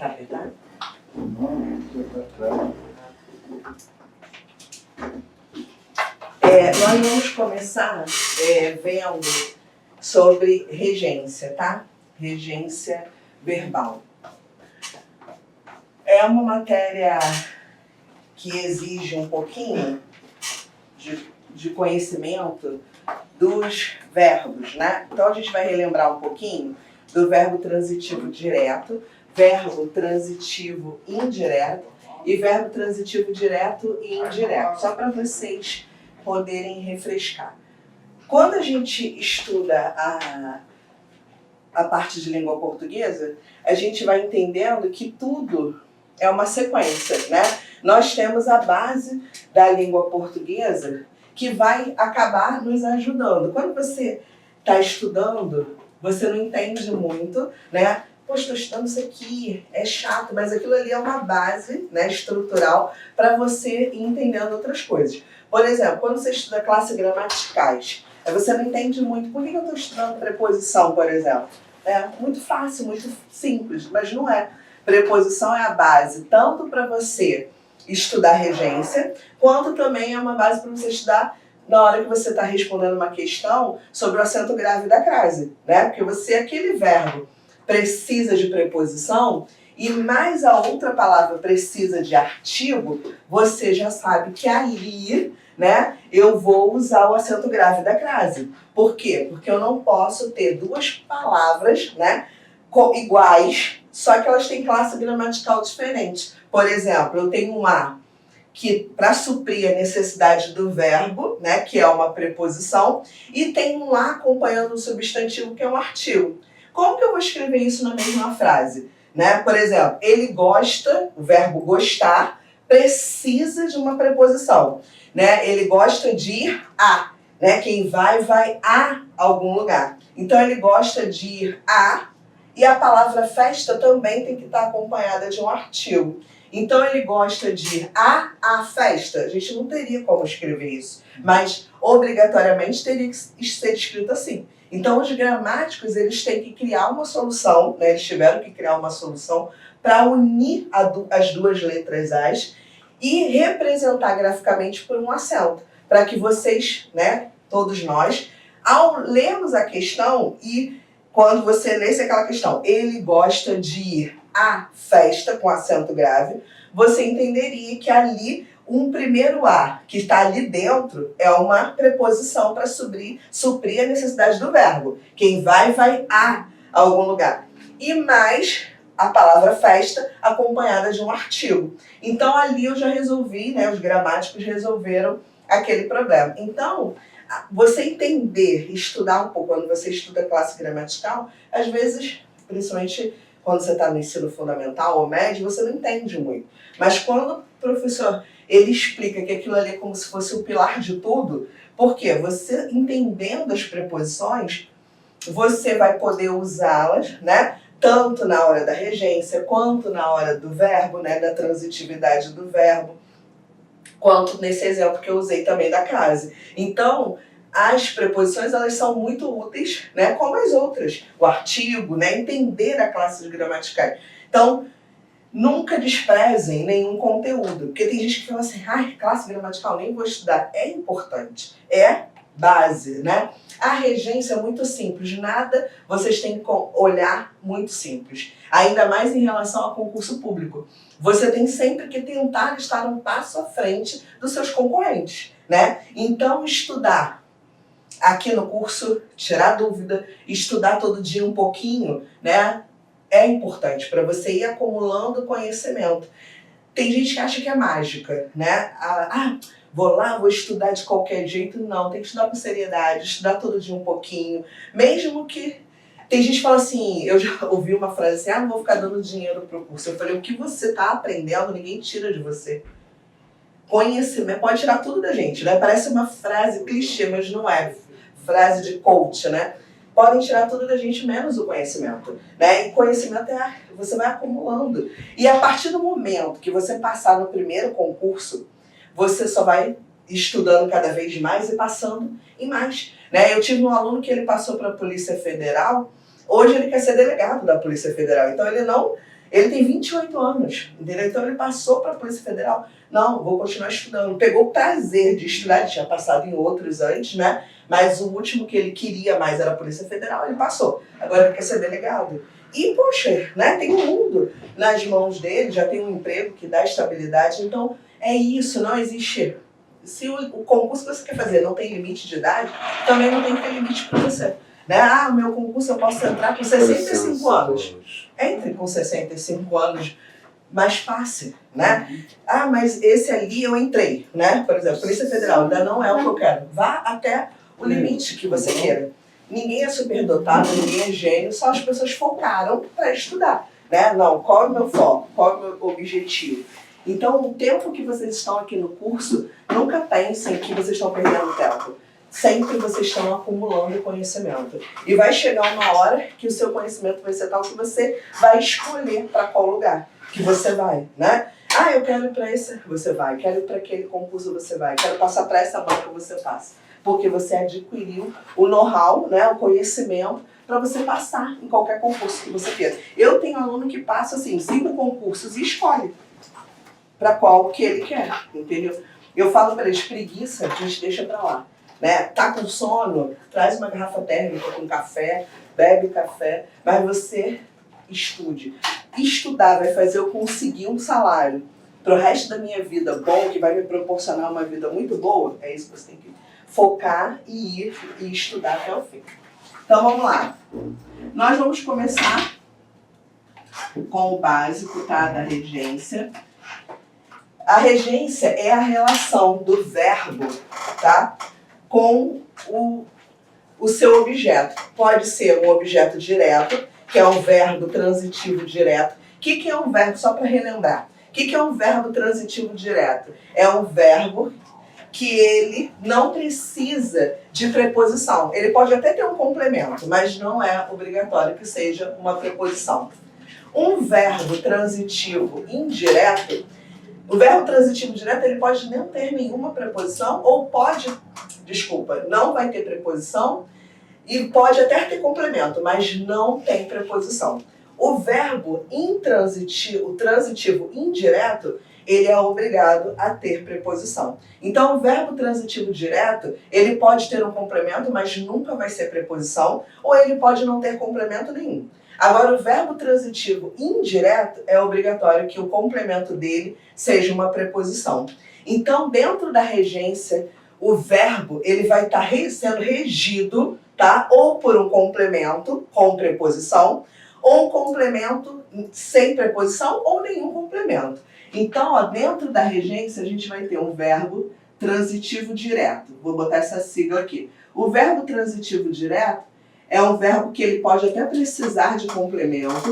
tarde, tá? Nós vamos começar vendo sobre regência, tá? Regência verbal. É uma matéria que exige um pouquinho de conhecimento dos verbos, né? Então a gente vai relembrar um pouquinho do verbo transitivo direto, verbo transitivo indireto e verbo transitivo direto e indireto, só para vocês poderem refrescar. Quando a gente estuda a parte de língua portuguesa, a gente vai entendendo que tudo é uma sequência, né? Nós temos a base da língua portuguesa que vai acabar nos ajudando. Quando você está estudando, você não entende muito, né? Poxa, estou estudando isso aqui, é chato, mas aquilo ali é uma base, né, estrutural para você ir entendendo outras coisas. Por exemplo, quando você estuda classes gramaticais, você não entende muito. Por que eu estou estudando preposição, por exemplo? É muito fácil, muito simples, mas não é. Preposição é a base, tanto para você estudar regência, quanto também é uma base para você estudar na hora que você está respondendo uma questão sobre o acento grave da crase, né? Porque aquele verbo precisa de preposição e mais a outra palavra precisa de artigo, você já sabe que ali, né, eu vou usar o acento grave da crase. Por quê? Porque eu não posso ter duas palavras, né, iguais, só que elas têm classe gramatical diferente. Por exemplo, eu tenho um A que para suprir a necessidade do verbo, né, que é uma preposição, e tem um A acompanhando um substantivo que é um artigo. Como que eu vou escrever isso na mesma frase? Né? Por exemplo, ele gosta, o verbo gostar, precisa de uma preposição. Né? Ele gosta de ir a. Né? Quem vai a algum lugar. Então ele gosta de ir a, e a palavra festa também tem que estar acompanhada de um artigo. Então ele gosta de ir a festa. A gente não teria como escrever isso, mas obrigatoriamente teria que ser escrito assim. Então os gramáticos eles têm que criar uma solução, né? Eles tiveram que criar uma solução para unir as duas letras As e representar graficamente por um acento, para que vocês, né, todos nós, ao lermos a questão e quando você lesse aquela questão, ele gosta de ir à festa, com acento grave, você entenderia que ali um primeiro A que está ali dentro é uma preposição para suprir a necessidade do verbo. Quem vai a algum lugar. E mais a palavra festa acompanhada de um artigo. Então ali eu já resolvi, né, os gramáticos resolveram aquele problema. Então, você entender, estudar um pouco, quando você estuda classe gramatical, às vezes, principalmente quando você está no ensino fundamental ou médio, você não entende muito. Mas quando o professor ele explica que aquilo ali é como se fosse o pilar de tudo, porque você entendendo as preposições, você vai poder usá-las, né? Tanto na hora da regência, quanto na hora do verbo, né? Da transitividade do verbo, quanto nesse exemplo que eu usei também da crase. Então, as preposições elas são muito úteis, né? Como as outras. O artigo, né? Entender a classe de gramaticais. Então, nunca desprezem nenhum conteúdo, porque tem gente que fala assim, classe gramatical nem vou estudar. É importante, é base, né? A regência é muito simples, nada vocês têm que olhar muito simples. Ainda mais em relação ao concurso público. Você tem sempre que tentar estar um passo à frente dos seus concorrentes, né? Então estudar aqui no curso, tirar dúvida, estudar todo dia um pouquinho, né? É importante para você ir acumulando conhecimento. Tem gente que acha que é mágica, né? Vou lá, vou estudar de qualquer jeito. Não, tem que estudar com seriedade, estudar todo dia um pouquinho. Mesmo que... Tem gente que fala assim, eu já ouvi uma frase assim, não vou ficar dando dinheiro pro curso. Eu falei, o que você está aprendendo, ninguém tira de você. Conhecimento pode tirar tudo da gente, né? Parece uma frase clichê, mas não é. Frase de coach, né? Podem tirar tudo da gente, menos o conhecimento. Né? E conhecimento você vai acumulando. E a partir do momento que você passar no primeiro concurso, você só vai estudando cada vez mais e passando em mais. Né? Eu tive um aluno que ele passou para a Polícia Federal, hoje ele quer ser delegado da Polícia Federal. Então Ele tem 28 anos, entendeu? Então ele passou para a Polícia Federal. Não, vou continuar estudando. Pegou o prazer de estudar, ele tinha passado em outros antes, né? Mas o último que ele queria mais era a Polícia Federal, ele passou. Agora ele quer ser delegado. E, poxa, né? Tem um mundo nas mãos dele, já tem um emprego que dá estabilidade. Então, é isso, não existe. Se o concurso que você quer fazer não tem limite de idade, também não tem que ter limite para você. Né? Ah, o meu concurso eu posso entrar com 65 anos. Entre com 65 anos, mais fácil, né? Ah, mas esse ali eu entrei, né? Por exemplo, Polícia Federal ainda não é o que eu quero. Vá até o limite que você queira. Ninguém é superdotado, ninguém é gênio, só as pessoas focaram para estudar, né? Não, qual é o meu foco? Qual é o meu objetivo? Então, o tempo que vocês estão aqui no curso, nunca pensem que vocês estão perdendo tempo. Sempre vocês estão acumulando conhecimento. E vai chegar uma hora que o seu conhecimento vai ser tal que você vai escolher para qual lugar que você vai, né? Ah, eu quero ir para esse, você vai. Quero ir para aquele concurso, você vai. Quero passar para essa banca, você passa. Porque você adquiriu o know-how, né, o conhecimento, para você passar em qualquer concurso que você queira. Eu tenho aluno que passa, assim, 5 concursos e escolhe para qual que ele quer, entendeu? Eu falo para eles, preguiça, a gente deixa para lá. Né? Tá com sono? Traz uma garrafa térmica com café, bebe café, mas você estude. Estudar vai fazer eu conseguir um salário pro resto da minha vida bom, que vai me proporcionar uma vida muito boa. É isso que você tem que focar e ir e estudar até o fim. Então vamos lá. Nós vamos começar com o básico, tá, da regência. A regência é a relação do verbo, tá, com o seu objeto. Pode ser um objeto direto, que é um verbo transitivo direto. O que é um verbo? Só para relembrar. O que é um verbo transitivo direto? É um verbo que ele não precisa de preposição. Ele pode até ter um complemento, mas não é obrigatório que seja uma preposição. Um verbo transitivo indireto, o verbo transitivo direto ele pode não ter nenhuma preposição ou pode, não vai ter preposição e pode até ter complemento, mas não tem preposição. O verbo intransitivo, o transitivo indireto, ele é obrigado a ter preposição. Então, o verbo transitivo direto, ele pode ter um complemento, mas nunca vai ser preposição, ou ele pode não ter complemento nenhum. Agora, o verbo transitivo indireto é obrigatório que o complemento dele seja uma preposição. Então, dentro da regência, o verbo ele vai estar sendo regido, tá? Ou por um complemento com preposição, ou um complemento sem preposição, ou nenhum complemento. Então, ó, dentro da regência, a gente vai ter um verbo transitivo direto. Vou botar essa sigla aqui. O verbo transitivo direto é um verbo que ele pode até precisar de complemento,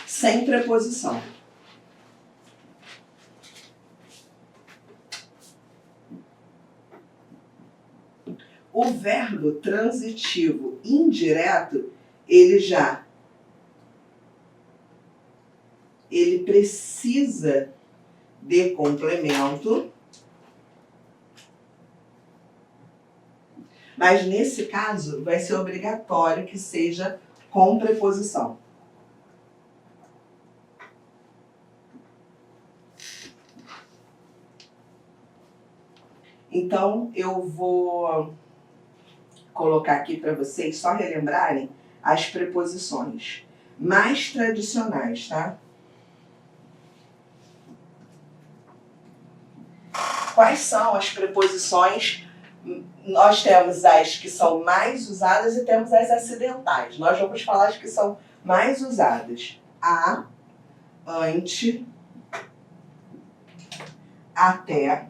sem preposição. O verbo transitivo indireto, ele precisa de complemento, mas nesse caso vai ser obrigatório que seja com preposição. Então eu vou colocar aqui para vocês só relembrarem as preposições mais tradicionais, tá? Quais são as preposições? Nós temos as que são mais usadas e temos as acidentais. Nós vamos falar as que são mais usadas. A, ante, até,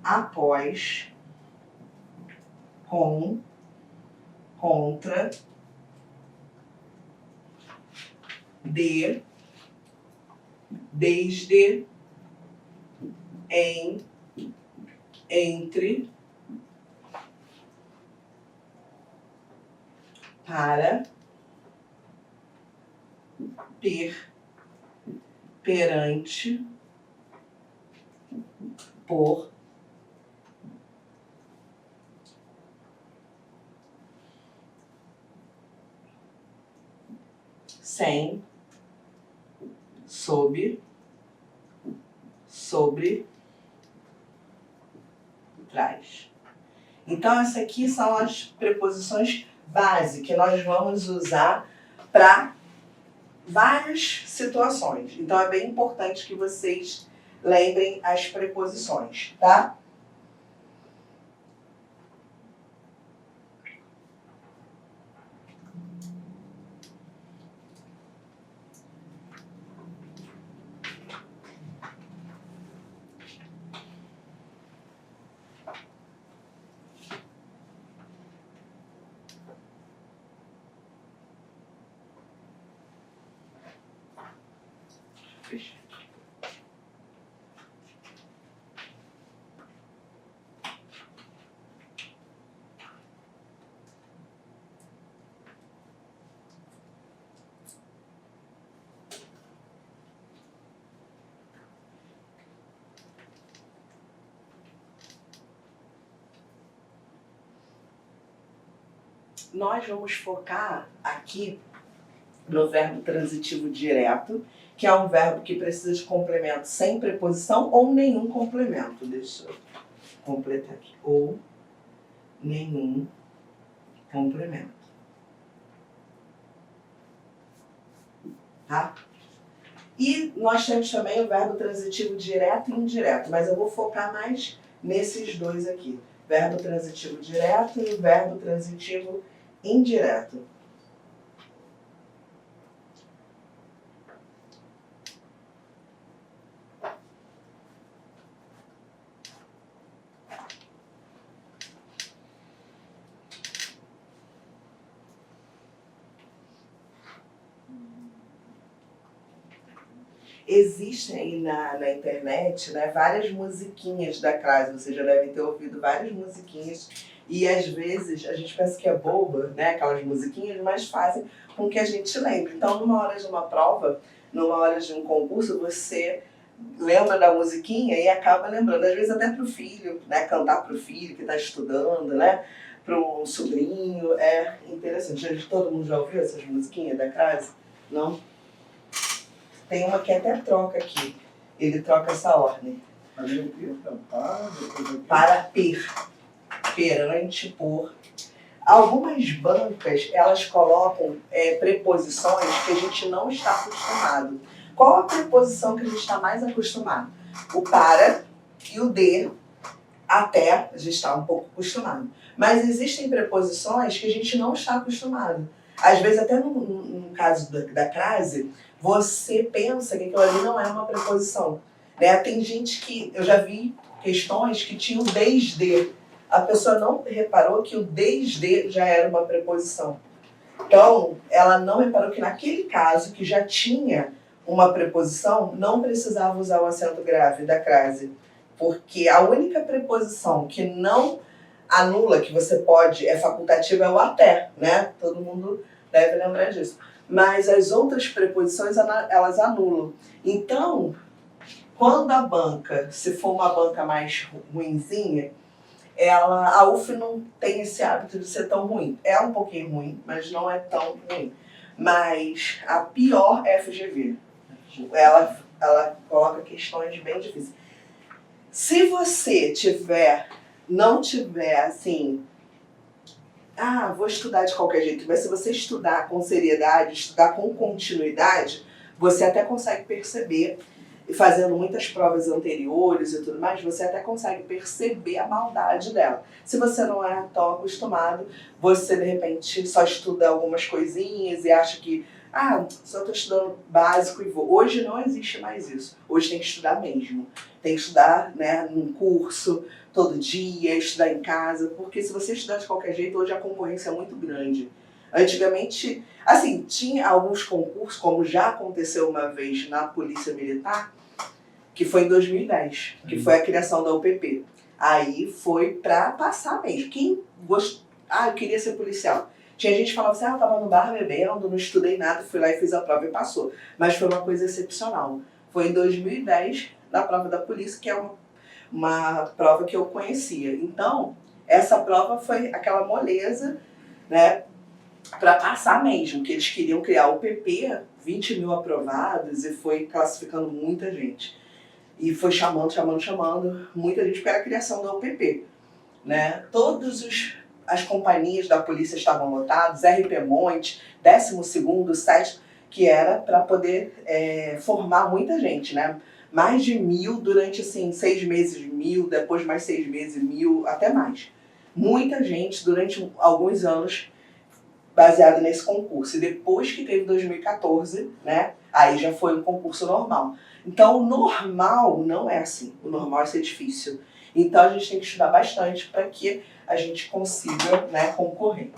após, com, contra, de, desde, em, entre, para, per, perante, por, tem, sob, sobre, traz. Então, essas aqui são as preposições base que nós vamos usar para várias situações. Então é bem importante que vocês lembrem as preposições, tá? Nós vamos focar aqui no verbo transitivo direto, que é um verbo que precisa de complemento sem preposição ou nenhum complemento. Deixa eu completar aqui. Ou nenhum complemento. Tá? E nós temos também o verbo transitivo direto e indireto, mas eu vou focar mais nesses dois aqui. Verbo transitivo direto e o verbo transitivo indireto. Existem aí na internet, né, várias musiquinhas da Crase, vocês já devem ter ouvido várias musiquinhas, e às vezes a gente pensa que é boba, né, aquelas musiquinhas, mas fazem com que a gente lembre. Então, numa hora de uma prova, numa hora de um concurso, você lembra da musiquinha e acaba lembrando, às vezes até para o filho, né, cantar para o filho que está estudando, né, para um sobrinho, é interessante. Todo mundo já ouviu essas musiquinhas da Crase? Não? Tem uma que até troca aqui. Ele troca essa ordem. Para, per. Perante, por. Algumas bancas, elas colocam preposições que a gente não está acostumado. Qual a preposição que a gente está mais acostumado? O para e o de, até a gente está um pouco acostumado. Mas existem preposições que a gente não está acostumado. Às vezes, até no caso da crase, você pensa que aquilo ali não é uma preposição. Né? Tem gente que, eu já vi questões que tinham desde. A pessoa não reparou que o desde já era uma preposição. Então, ela não reparou que naquele caso, que já tinha uma preposição, não precisava usar o acento grave da crase. Porque a única preposição que não anula, que você pode, é facultativa, é o até, né? Todo mundo deve lembrar disso. Mas as outras preposições, elas anulam. Então, quando a banca, se for uma banca mais ruinzinha, a UF não tem esse hábito de ser tão ruim. É um pouquinho ruim, mas não é tão ruim. Mas a pior FGV, ela coloca questões bem difíceis. Se você não tiver assim, vou estudar de qualquer jeito, mas se você estudar com seriedade, estudar com continuidade, você até consegue perceber, e fazendo muitas provas anteriores e tudo mais, você até consegue perceber a maldade dela. Se você não é tão acostumado, você de repente só estuda algumas coisinhas e acha que, só estou estudando básico e vou. Hoje não existe mais isso. Hoje tem que estudar mesmo. Tem que estudar, né, num curso, todo dia, estudar em casa, porque se você estudar de qualquer jeito, hoje a concorrência é muito grande. Antigamente, assim, tinha alguns concursos, como já aconteceu uma vez na Polícia Militar, que foi em 2010, que foi a criação da UPP. Aí foi pra passar mesmo. Quem eu queria ser policial. Tinha gente que falava assim, eu tava no bar bebendo, não estudei nada, fui lá e fiz a prova e passou. Mas foi uma coisa excepcional. Foi em 2010, na prova da polícia, que é uma prova que eu conhecia. Então, essa prova foi aquela moleza, né? para passar mesmo, que eles queriam criar o PP, 20 mil aprovados, e foi classificando muita gente. E foi chamando, muita gente para a criação da UPP. Né? As companhias da polícia estavam lotadas, RP Monte, 12º, 7º, que era para poder formar muita gente, né? Mais de 1.000 durante assim, 6 meses, 1.000, depois mais 6 meses, 1.000, até mais. Muita gente durante alguns anos baseado nesse concurso. E depois que teve 2014, né? Aí já foi um concurso normal. Então o normal não é assim. O normal é ser difícil. Então a gente tem que estudar bastante para que a gente consiga, né, concorrer.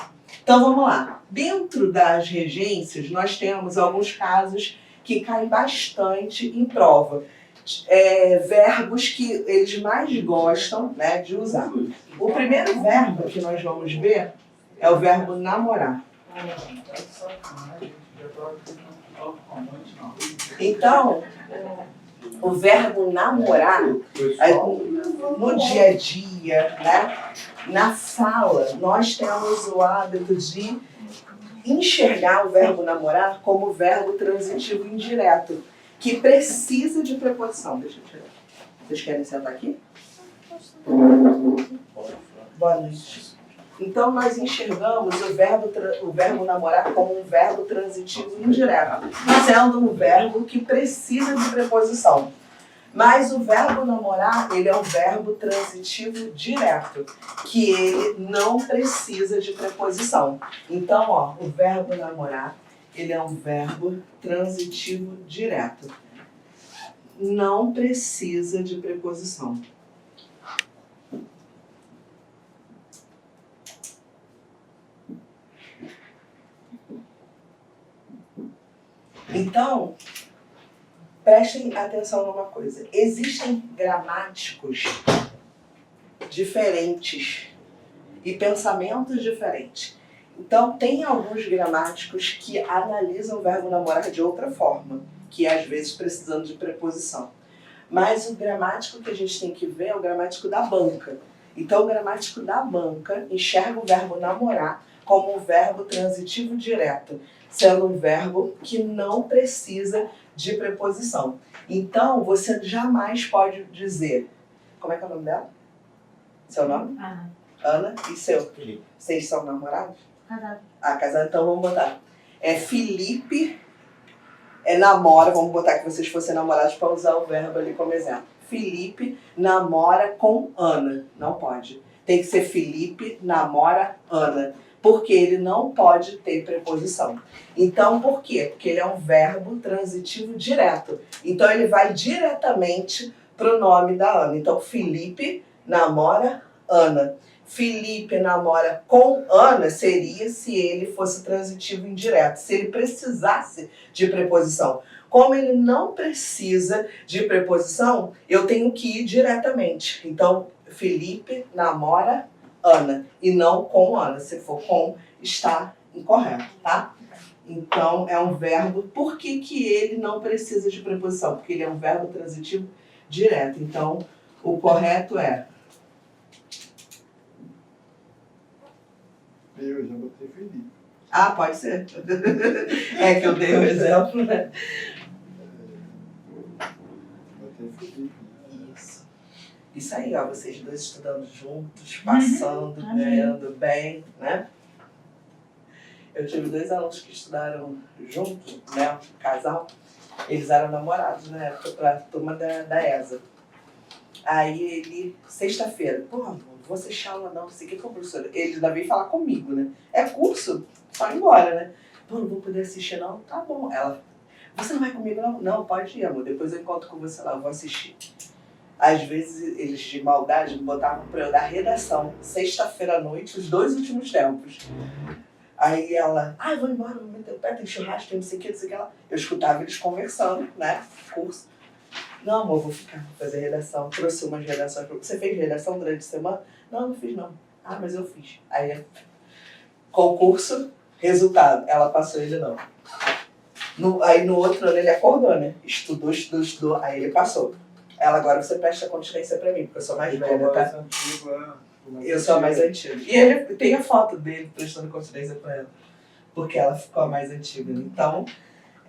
Então vamos lá. Dentro das regências, nós temos alguns casos que caem bastante em prova. Verbos que eles mais gostam, né, de usar. O primeiro verbo que nós vamos ver é o verbo namorar. Então, o verbo namorar, no dia a dia, né, na fala, nós temos o hábito de enxergar o verbo namorar como verbo transitivo indireto, que precisa de preposição. Deixa eu tirar. Vocês querem sentar aqui? Boa noite. Então, nós enxergamos o verbo namorar como um verbo transitivo indireto, sendo um verbo que precisa de preposição. Mas o verbo namorar, ele é um verbo transitivo direto, que ele não precisa de preposição. Então, ó, o verbo namorar, ele é um verbo transitivo direto. Não precisa de preposição. Então, prestem atenção numa coisa. Existem gramáticos diferentes e pensamentos diferentes. Então, tem alguns gramáticos que analisam o verbo namorar de outra forma, que às vezes precisando de preposição. Mas o gramático que a gente tem que ver é o gramático da banca. Então, o gramático da banca enxerga o verbo namorar como um verbo transitivo direto, sendo um verbo que não precisa de preposição. Então, você jamais pode dizer... Como é que é o nome dela? Seu nome? Ana. Ana. E seu? Felipe. Vocês são namorados? Casado. Ah, casado, então vamos botar. Felipe namora, vamos botar que vocês fossem namorados para usar o verbo ali como exemplo. Felipe namora com Ana. Não pode. Tem que ser Felipe namora Ana. Porque ele não pode ter preposição. Então, por quê? Porque ele é um verbo transitivo direto. Então, ele vai diretamente para o nome da Ana. Então, Felipe namora Ana. Felipe namora com Ana seria se ele fosse transitivo indireto, se ele precisasse de preposição. Como ele não precisa de preposição, eu tenho que ir diretamente. Então, Felipe namora Ana, e não com Ana. Se for com, está incorreto, tá? Então, é um verbo. Por que que ele não precisa de preposição? Porque ele é um verbo transitivo direto. Então, o correto é... Eu já botei Felipe. Ah, pode ser. É que eu dei o exemplo, né? Botei Felipe. Isso aí, ó, vocês dois estudando juntos, passando, ganhando bem, né? Eu tive 2 alunos que estudaram juntos, né, casal. Eles eram namorados na época, pra turma da ESA. Aí ele, sexta-feira, pô, não vou assistir aula não sei o que, professora. Ele ainda veio falar comigo, né? É curso, só ir embora, né? Pô, não vou poder assistir não? Tá bom. Ela, você não vai comigo não? Não, pode ir, amor, depois eu encontro com você lá, eu vou assistir. Às vezes, eles de maldade me botavam pra eu dar redação, sexta-feira à noite, os 2 últimos tempos. Aí ela, eu vou embora, vou meter o pé, tem churrasco, tem não sei o que, não sei o que lá. Eu escutava eles conversando, né, curso. Não, amor, vou ficar, vou fazer redação. Trouxe umas redações. Você fez redação durante a semana? Não, não fiz não. Ah, mas eu fiz. Aí, concurso, resultado. Ela passou, ele não. Aí no outro ano ele acordou, né? Estudou, aí ele passou. Ela, agora você presta continência pra mim, porque eu sou mais velha, tá? Eu sou a mais antiga. E ele tem a foto dele prestando continência pra ela. porque ela ficou a mais antiga. Então,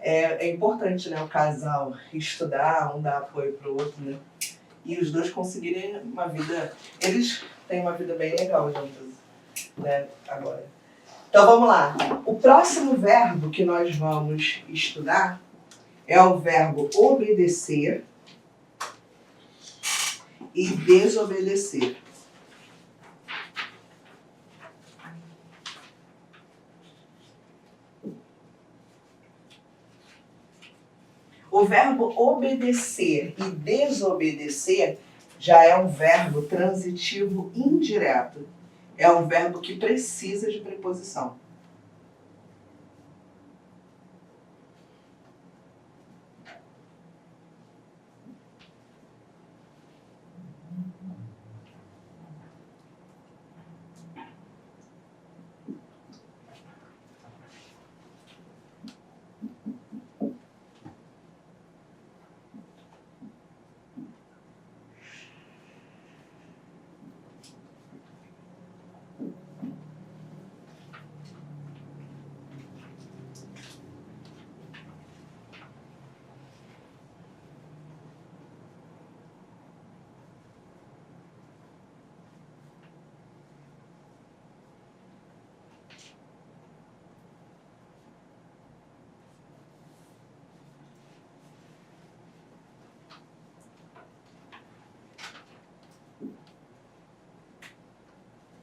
é importante, né, o casal estudar, um dar apoio pro outro, né? E os dois conseguirem uma vida... Eles têm uma vida bem legal juntos, né, agora. Então, vamos lá. O próximo verbo que nós vamos estudar é o verbo obedecer e desobedecer. O verbo obedecer e desobedecer já é um verbo transitivo indireto. É um verbo que precisa de preposição.